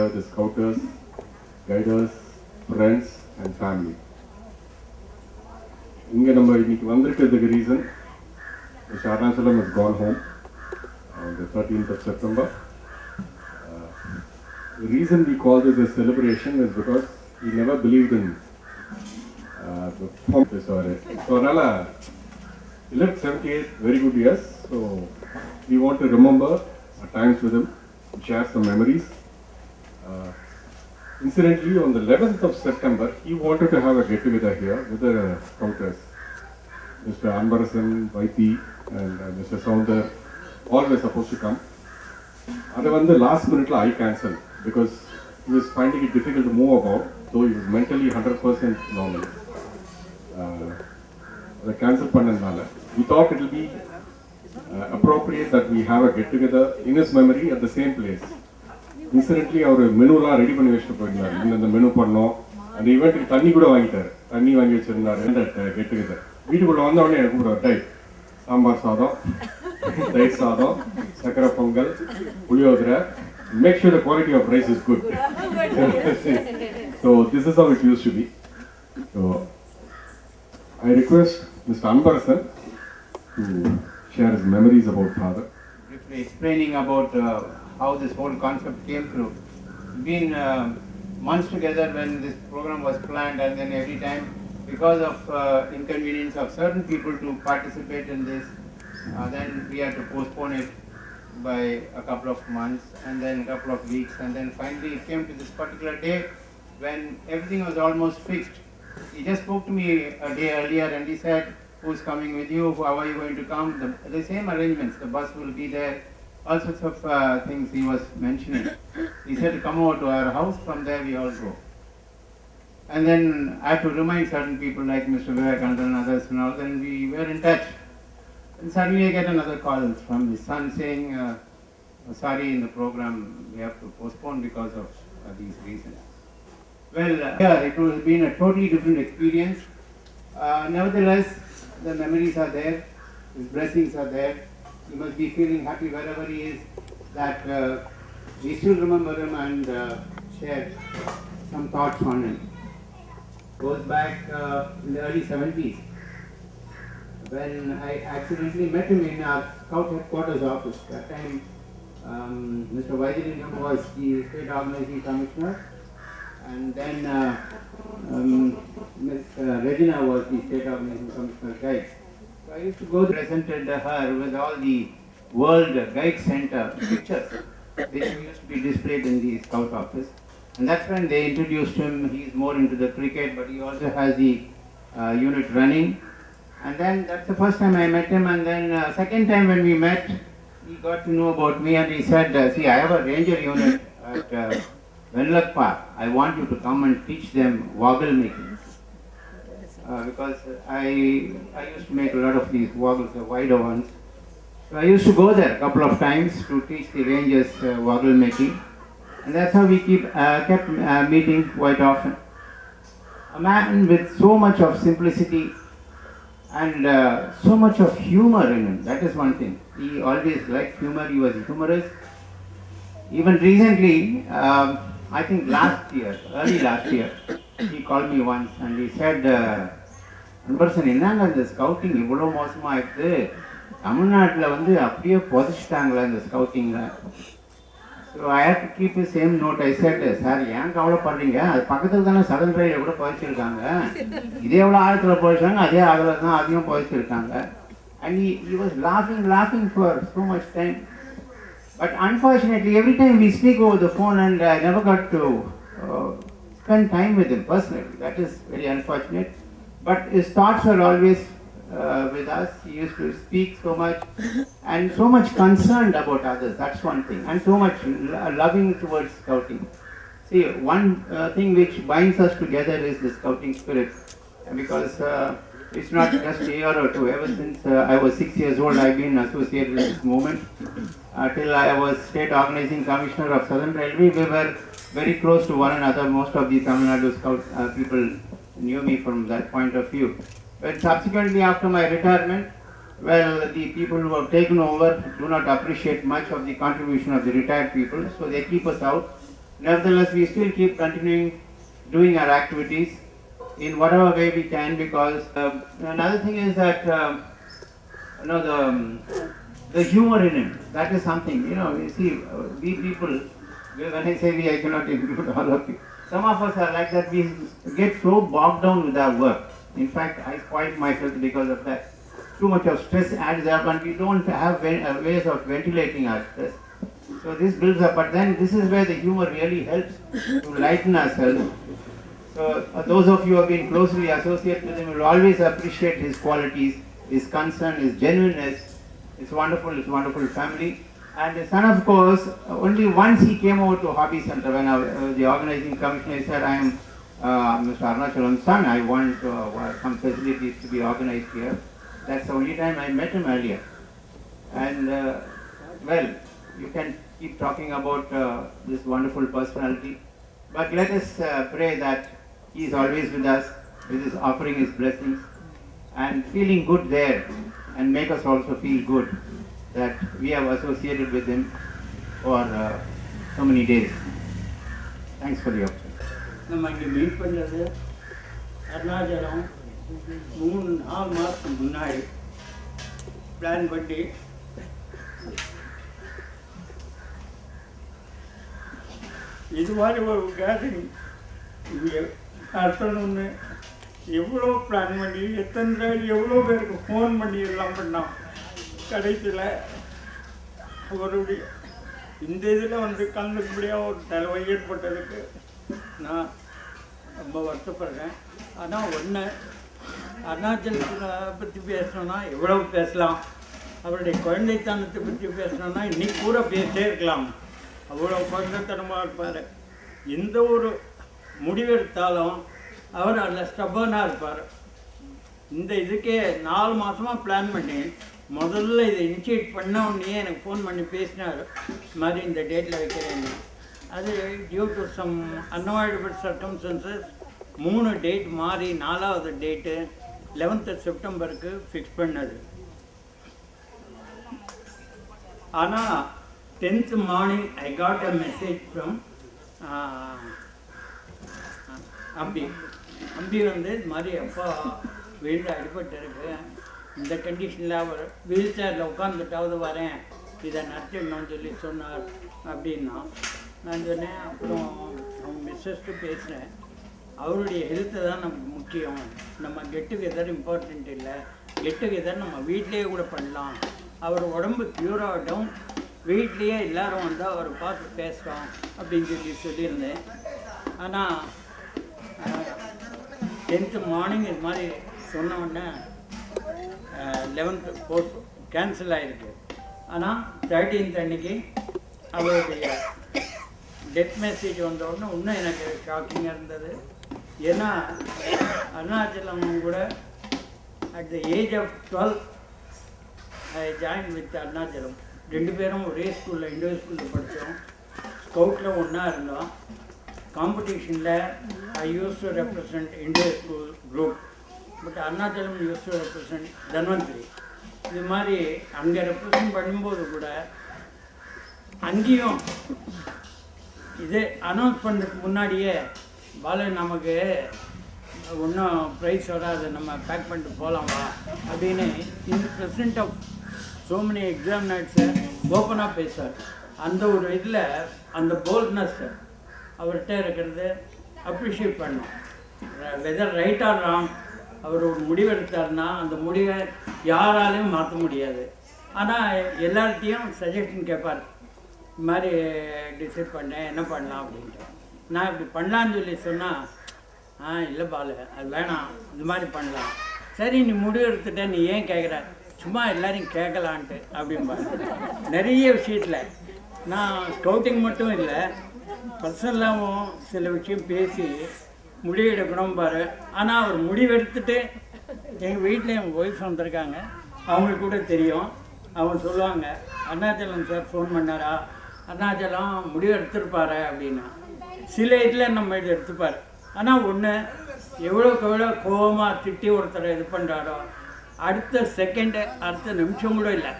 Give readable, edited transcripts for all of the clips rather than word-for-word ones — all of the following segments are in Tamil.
here, the scouters, guiders, friends and family. இங்கே நம்ம இன்னைக்கு வந்திருக்கிறதுக்கு reason Mr. Arunachalam has gone home on the 13th of September. The reason we call this a celebration is because he never believed in the form of this or it. So, he lived 78 very good years. So, we want to remember our times with him, share some memories. Incidentally, on the 11th of September, he wanted to have a get-together here with the scouters. Mr. Anbarasan, Vaiti, and Mr. Sounder, all were supposed to come. And then the last minute, I cancelled because he was finding it difficult to move about, though he was mentally 100% normal. I cancelled Pandanala. We thought it will be appropriate that we have a get-together in his memory at the same place. Incidentally, our menu la ready பண்ணி வச்சிட்டு போயிருந்தார். இந்த மெனு பண்ணோம். அந்த ஈவென்ட்க்கு தண்ணி கூட வாங்கிட்டார். தண்ணி வாங்கி வச்சிருந்தார். அந்த கெட் டுகெதர். வீட்டுக்குள்ள வந்த உடனே எனக்கு கூட டை சாம்பார் சாதம், தயிர் சாதம், சக்கரை பொங்கல், புளியோதரை. Make sure the quality of rice is good. So this is how it used to be. So I request Mr. Anbarasan to share his memories about father. Explaining about how this whole concept came through. We've been months together when this program was planned, and then every time, because of inconvenience of certain people to participate in this, then we had to postpone it by a couple of months, and then a couple of weeks, and then finally it came to this particular day when everything was almost fixed. He just spoke to me a day earlier and he said, "Who's coming with you? How are you going to come?" The same arrangements, the bus will be there. All sorts of things he was mentioning. He said to come over to our house, from there we all go. And then I had to remind certain people like Mr. Vivekananda and others and all, then we were in touch. And suddenly I get another call from his son saying, sorry, in the program we have to postpone because of these reasons. Well, yeah, it has been a totally different experience. Nevertheless, the memories are there, his blessings are there. He must be feeling happy wherever he is that we still remember him and share some thoughts on him. Goes back in the early 70s when I accidentally met him in our Scout headquarters office. That time Mr. Vaidilingam was the state organizing commissioner, and then Ms. Regina was the state organizing commissioner guide. I used to go presented her with all the World Guide Center pictures which used to be displayed in the Scout office. And that's when they introduced him. He's more into the cricket, but he also has the unit running. And then that's the first time I met him. And then second time when we met, he got to know about me and he said, see, I have a ranger unit at Venlakpa. I want you to come and teach them woggle making. Because I used to make a lot of these woggles, the wider ones. So I used to go there a couple of times to teach the rangers woggle making. And that's how we kept meeting quite often. A man with so much of simplicity and so much of humor in him. That is one thing. He always liked humor. He was humorous. Even recently, I think early last year, he called me once and he said, Anbarasan, என்னங்க இந்த ஸ்கவுட்டிங் இவ்வளோ மோசமாக இருக்குது, தமிழ்நாட்டில் வந்து அப்படியே புதைச்சிட்டாங்களா இந்த ஸ்கவுட்டிங்கில். So I have to keep the same note. I said, sir ஏன் கவலைப்படுறீங்க, அது பக்கத்தில் தானே சதன் ரயிலில் கூட புதைச்சிருக்காங்க, இதே எவ்வளோ ஆழத்தில் புதைச்சாங்க அதே ஆழத்தில் தான் அதையும் புதைச்சிருக்காங்க. And he was laughing for so much time. But unfortunately, every time we speak over the phone and I never got to spend time with him personally. That is very unfortunate. But his thoughts were always with us. He used to speak so much and so much concerned about others. That's one thing. And so much loving towards scouting. See, one thing which binds us together is the scouting spirit. Because it's not just a year or two. Ever since I was 6 years old, I've been associated with this movement. Till I was state organizing commissioner of Southern Railway, we were very close to one another. Most of the Tamil Nadu Scout people knew me from that point of view. But subsequently, after my retirement, well, the people who have taken over do not appreciate much of the contribution of the retired people, so they keep us out. Nevertheless, we still keep continuing doing our activities in whatever way we can, because another thing is that the humor in him, that is something, you see, we people, when I say we, I cannot include all of you. Some of us are like that. We get so bogged down with our work. In fact, I spoiled myself because of that. Too much of stress adds up, and we don't have ways of ventilating our stress. So this builds up, but then this is where the humor really helps to lighten ourselves. So those of you who have been closely associated with him will always appreciate his qualities, his concern, his genuineness. It's wonderful family. And the son, of course, only once he came over to Hobby Center when the organizing commissioner said, I am Mr. Arunachalam's son, I want some facilities to be organized here. That's the only time I met him earlier. And well, you can keep talking about this wonderful personality, but let us pray that he is always with us, offering his blessings and feeling good there, and make us also feel good that we have associated with him for so many days. Thanks for the opportunity. நம்ம இங்கே மீட் பண்ணுறது அருணாச்சலம் 3-4 மாதத்துக்கு முன்னாடி பிளான் பண்ணி இது மாதிரி ஒரு கேதரிங் இங்கே நடத்தணும்னு எவ்வளோ பிளான் பண்ணி எவ்வளோ பேருக்கு ஃபோன் பண்ணி எல்லாம் பண்ணோம். கடைசியில் ஒரு இந்த இதில் வந்து கலந்துக்கும்படியாக ஒரு தலைவை ஏற்பட்டதுக்கு நான் ரொம்ப வருத்தப்படுறேன். ஆனால் ஒன்று, அருணாச்சலத்தை பற்றி பேசணுன்னா எவ்வளோ பேசலாம், அவருடைய குழந்தைத்தனத்தை பற்றி பேசணுன்னா இன்னைக்கு கூட பேசே இருக்கலாம். அவ்வளோ குழந்தைத்தனமாக இருப்பார். எந்த ஒரு முடிவெடுத்தாலும் அவர் அதில் ஸ்டப்பனாக இருப்பார். இந்த இதுக்கே 4 மாதமாக பிளான் பண்ணி முதல்ல இதை இனிஷியேட் பண்ண உடனே எனக்கு ஃபோன் பண்ணி பேசினார், மாதிரி இந்த டேட்டில் வைக்கிறேன்னு. அது due to some unavoidable circumstances 3 date மாறி 4வது டேட்டு 11th செப்டம்பருக்கு ஃபிக்ஸ் பண்ணது. ஆனால் 10th morning I got a message from Ambi வந்து இது மாதிரி அப்பா வீடு அடிபட்டு இருக்கு, இந்த கண்டிஷனில் அவர் வீல் சேரில் உட்காந்துட்டாவது வரேன், இதை நடத்திடணும்னு சொல்லி சொன்னார் அப்படின்னா நான் சொன்னேன். அப்புறம் அவங்க மிஸ்ஸஸ்ட்டு பேசுகிறேன், அவருடைய ஹெல்த்து தான் நமக்கு முக்கியம், நம்ம கெட் டுகெதர் இம்பார்ட்டண்ட் இல்லை, கெட் டுகெதர் நம்ம வீட்லேயே கூட பண்ணலாம், அவர் உடம்பு க்யூர் ஆகட்டும், வீட்லேயே எல்லோரும் வந்து அவரை பார்த்து பேசுகிறோம் அப்படின்னு சொல்லியிருந்தேன். ஆனால் 10th மார்னிங் இது மாதிரி சொன்ன உடனே 11th போஸ்ட் கேன்சல் ஆகிருக்கு. ஆனால் 13th அன்னைக்கு அவருடைய டெத் மெசேஜ் வந்த உடனே இன்னும் எனக்கு ஷாக்கிங்காக இருந்தது. ஏன்னா அருணாச்சலம் கூட at the age of 12 I join with Arunachalam. 2 பேரும் ஒரே ஸ்கூலில் இண்டோ ஸ்கூலில் படித்தோம், ஸ்கவுட்டில் ஒன்றா இருந்தோம். காம்படிஷனில் I use to represent Indo school group, but Arunachalam use to represent Dhanvantari. இது மாதிரி அங்கே ரெப்ரசன்ட் பண்ணும்போது கூட அங்கேயும் இது அனௌன்ஸ் பண்ணுறதுக்கு முன்னாடியே பாலு நமக்கு ஒன்றும் ப்ரைஸ் வராது, நம்ம பேக் பண்ணிட்டு போகலாமா அப்படின்னு in present of so many எக்ஸாமினர்ஸை ஓப்பனாக பேசுவார். அந்த ஒரு இதில் அந்த போல்ட்னஸ் அவர்கிட்ட இருக்கிறது அப்ரிஷியேட் பண்ணோம். வெதர் ரைட் ஆர் ராங், அவர் ஒரு முடிவெடுத்தார்னா அந்த முடிவை யாராலையும் மாற்ற முடியாது. ஆனால் எல்லார்ட்டையும் சஜஷன் கேட்பார், இது மாதிரி டிசைட் பண்ணேன், என்ன பண்ணலாம் அப்படின்ட்டு. நான் இப்படி பண்ணலான்னு சொல்லி சொன்னால் இல்லை பாலு அது வேணாம், இது மாதிரி பண்ணலாம். சரி நீ முடிவு எடுத்துட்ட, நீ ஏன் கேட்குற, சும்மா எல்லோரையும் கேட்கலான்ட்டு அப்படிம்பாரு. நிறைய விஷயத்தில் நான் ஸ்கவுட்டிங் மட்டும் இல்லை, பர்சனலாகவும் சில விஷயம் பேசி முடிவெடுக்கணும் பாரு. ஆனால் அவர் முடிவெடுத்துட்டு எங்கள் வீட்டில் எங்கள் ஒய்ஃப் வந்திருக்காங்க, அவங்களுக்கு கூட தெரியும். அவங்க சொல்லுவாங்க, அருணாச்சலம் சார் ஃபோன் பண்ணாரா, அருணாச்சலம் முடிவு எடுத்துருப்பாரு அப்படின்னா. சில இதில் நம்ம இது எடுத்துப்பார். ஆனால் ஒன்று, எவ்வளோக்கு எவ்வளோ கோபமாக திட்டி ஒருத்தரை இது பண்ணுறாரோ அடுத்த செகண்டு, அடுத்த நிமிஷம் கூட இல்லை,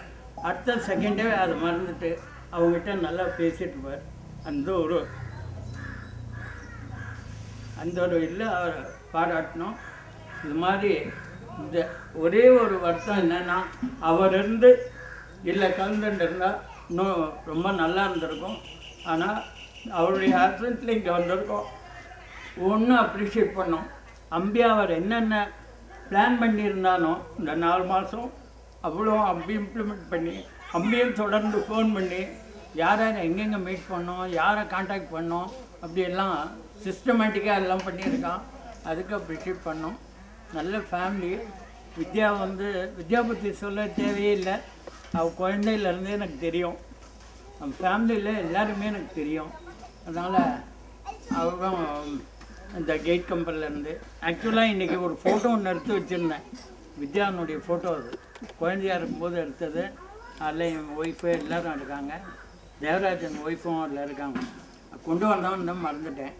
அடுத்த செகண்டே அதை மறந்துட்டு அவங்ககிட்ட நல்லா பேசிட்டு இருப்பார். அந்த ஒரு அந்த ஒரு இதில் அவர் பாராட்டணும். இது மாதிரி இந்த ஒரே ஒரு வருத்தம் என்னென்னா, அவர் இருந்து இல்லை கலந்துட்டு இருந்தால் இன்னும் ரொம்ப நல்லா இருந்திருக்கும். ஆனால் அவருடைய ஆப்சன்ஸில் இங்கே வந்திருக்கோம். ஒன்றும் அப்ரிஷியேட் பண்ணோம். அம்பி அவர் என்னென்ன பிளான் பண்ணியிருந்தானோ இந்த 4 மாதம் அவ்வளோ அம்பி இம்ப்ளிமெண்ட் பண்ணி, அம்பியும் தொடர்ந்து ஃபோன் பண்ணி யாரை எங்கெங்கே மீட் பண்ணோம், யாரை காண்டாக்ட் பண்ணோம், அப்படியெல்லாம் சிஸ்டமேட்டிக்காக எல்லாம் பண்ணியிருக்கான். அதுக்கு அப்ரிஷியேட் பண்ணோம். நல்ல ஃபேமிலி. வித்யா வித்யா பற்றி சொல்ல தேவையே இல்லை. அவள் குழந்தையிலேருந்தே எனக்கு தெரியும். நம்ம ஃபேமிலியில் எல்லாருமே எனக்கு தெரியும். அதனால் அவரும் இந்த கேட் கம்பெனிலேருந்து ஆக்சுவலாக இன்றைக்கி ஒரு ஃபோட்டோ ஒன்று எடுத்து வச்சுருந்தேன். வித்யானுடைய ஃபோட்டோ அது குழந்தையாக இருக்கும்போது எடுத்தது. அதில் என் ஒய்ஃபு எல்லோரும் இருக்காங்க. தேவராஜன் ஒய்ஃபும் அதில் இருக்காங்க. கொண்டு வந்தவன் தான் மறந்துட்டேன்.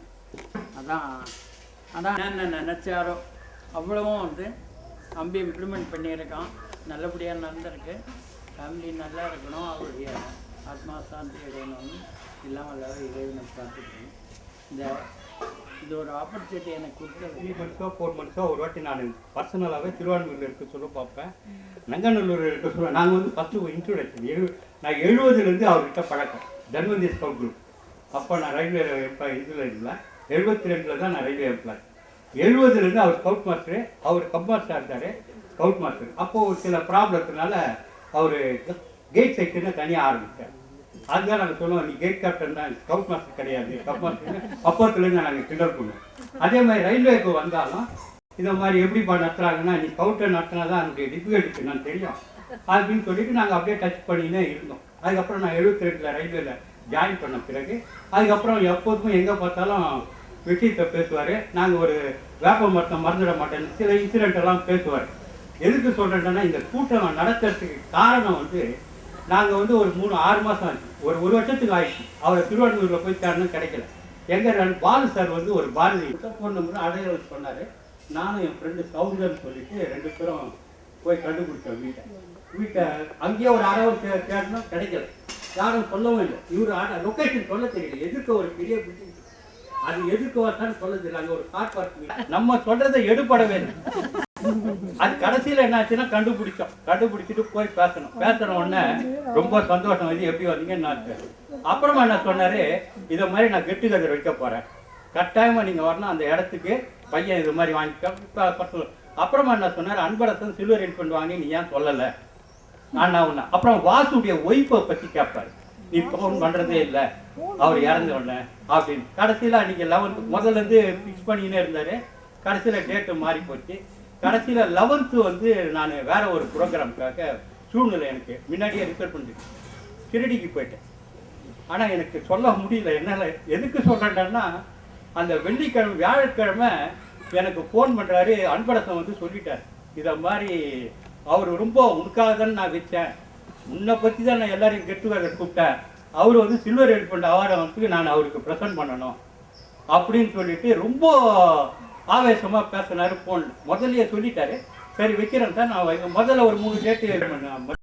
அதான் என்ன நினச்சாரோ அவ்வளவும் அம்பி இம்ப்ளிமெண்ட் பண்ணியிருக்கான். நல்லபடியாக நடந்திருக்கு. ஃபேமிலி நல்லா இருக்கணும். அவருடைய ஆத்மா சாந்தி அடையணும்னு இல்லாமல் இறைவனை பார்த்துக்கணும். இது ஒரு ஆப்பர்ச்சுனிட்டி எனக்கு கொடுத்தது. 3 months 4 months ஒரு வாட்டி நான் பர்சனலாகவே திருவான்மூரில் இருக்க சொல்ல பார்ப்பேன், நங்கநல்லூர் இருக்க சொல்லுவேன். நாங்கள் ஃபஸ்ட்டு இன்ட்ரோடக்ஷன் நான் 70லேருந்து அவர்கிட்ட பழக்கம். Dhanwanti scout group. அப்போ நான் ரயில்வே எம்ப்ளாய் இதில் இல்லை. 72 தான் நான் ரயில்வே எம்ப்ளாய். 70லேருந்து அவர் ஸ்கவுட் மாஸ்டரு. அவர் கம்மாஸ்டாக இருந்தார் ஸ்கவுட் மாஸ்டர். அப்போது சில ப்ராப்ளத்தினால அவர் கேட் செக்ஷனை தனியாக ஆரம்பித்தார். அதுதான் நாங்கள் சொல்லுவோம், நீ கேட் கேப்டன் தான், ஸ்கவுட் மாஸ்டர் கிடையாது, ஸ்கவுட் மாஸ்டர். அப்போத்துலேருந்து நாங்கள் கிண்டல் பண்ணுவோம். அதே மாதிரி ரயில்வேக்கு வந்தாலும் இதை மாதிரி எப்படி நடத்துகிறாங்கன்னா, நீ ஸ்கவுட்டை நடத்தினா தான் அதனுடைய டிஃபிகல்ட்டிக்கு நான் தெரியும் அப்படின்னு சொல்லிட்டு நாங்கள் அப்படியே டச் பண்ணினே இருந்தோம். அதுக்கப்புறம் நான் 72 ரயில்வேல ஜாயின் பண்ண பிறகு அதுக்கப்புறம் எப்போதுமே எங்கே பார்த்தாலும் விஷயத்தை பேசுவார். நாங்கள் ஒரு வேப்ப மரத்தை மறந்துட மாட்டேன்னு சில இன்சிடென்ட் எல்லாம் பேசுவார். எதுக்கு சொல்கிறேன்னா, இந்த கூட்டம் நடத்துறதுக்கு காரணம் நாங்கள் ஒரு 3-6 மாதம் ஆச்சு, ஒரு வருஷத்துக்கு ஆயிடுச்சு. அவரை திருவான்மூரில் போய் தேடணும், கிடைக்கல. எங்கள் பாலு சார் ஒரு பாரதி ஃபோன் நம்பர் அடையாள வச்சு சொன்னார். நானும் என் ஃப்ரெண்டு சவுந்தர்னு சொல்லிட்டு 2 பேரும் போய் கண்டுபிடிச்சோம் வீட்டை. அங்கேயே ஒரு அரை தேடணும், கிடைக்கல. யாரும் சொல்லவும் இல்லை. இவர் லொக்கேஷன் சொல்ல தெரியல. எதுக்கு ஒரு பெரிய பில்டிங், அது எதுக்கு வரத்தான்னு சொல்ல தெரியல. அங்கே ஒரு கார் பார்க்கிங். நம்ம சொல்றதை எடுபடவே இல்லை. அது கடைசியில் என்னாச்சுன்னா கண்டுபிடிச்சிட்டு போய் பேசணும் உடனே ரொம்ப சந்தோஷம் வந்து எப்படி வந்தீங்கன்னு. அப்புறமா என்ன சொன்னாரு, இதை மாதிரி நான் கெட்டு கதிர் வைக்க போறேன், கட்டாயமா நீங்க வரணும் அந்த இடத்துக்கு, பையன் இது மாதிரி வாங்கிக்க. அப்புறமா என்ன சொன்னார், அன்பரசன் சில்வர் என்ஃபீல்ட் வாங்கி நீ ஏன் சொல்லலை நான் ஒன்று. அப்புறம் வாசுடைய ஒய்ஃபை பற்றி கேட்பாரு, நீ ஃபோன் பண்ணுறதே இல்லை அவர் இறந்த உடனே அப்படின்னு. கடைசியில் அன்றைக்கி 11th முதல்லேருந்து ஃபிக்ஸ் பண்ணினே இருந்தார். கடைசியில் டேட்டு மாறி போச்சு. கடைசியில் 11th நான் வேற ஒரு ப்ரோக்ராமுக்காக சூழ்நிலை எனக்கு முன்னாடியே ரிப்பேர் பண்ணிட்டு திருடிக்கு போயிட்டேன். ஆனால் எனக்கு சொல்ல முடியல என்னால். எதுக்கு சொல்கிறேன்னா, அந்த வெள்ளிக்கிழமை வியாழக்கிழமை எனக்கு ஃபோன் பண்ணுறாரு. அன்பரசன் சொல்லிட்டார், இதை மாதிரி அவர் ரொம்ப உனக்காக தானே நான் வச்சேன், உன்னை பற்றி தான் நான் எல்லாரையும் கெட்டுவேர் கூப்பிட்டேன், அவர் சில்வர் எலிஃபண்ட் அவார்டை நான் அவருக்கு ப்ரெசென்ட் பண்ணணும் அப்படின்னு சொல்லிட்டு ரொம்ப ஆவேசமாக பேசினாரு. ஃபோன் முதல்லையே சொல்லிட்டாரு. சரி வைக்கிறேன் சார், நான் முதல்ல ஒரு 3 டேட்டு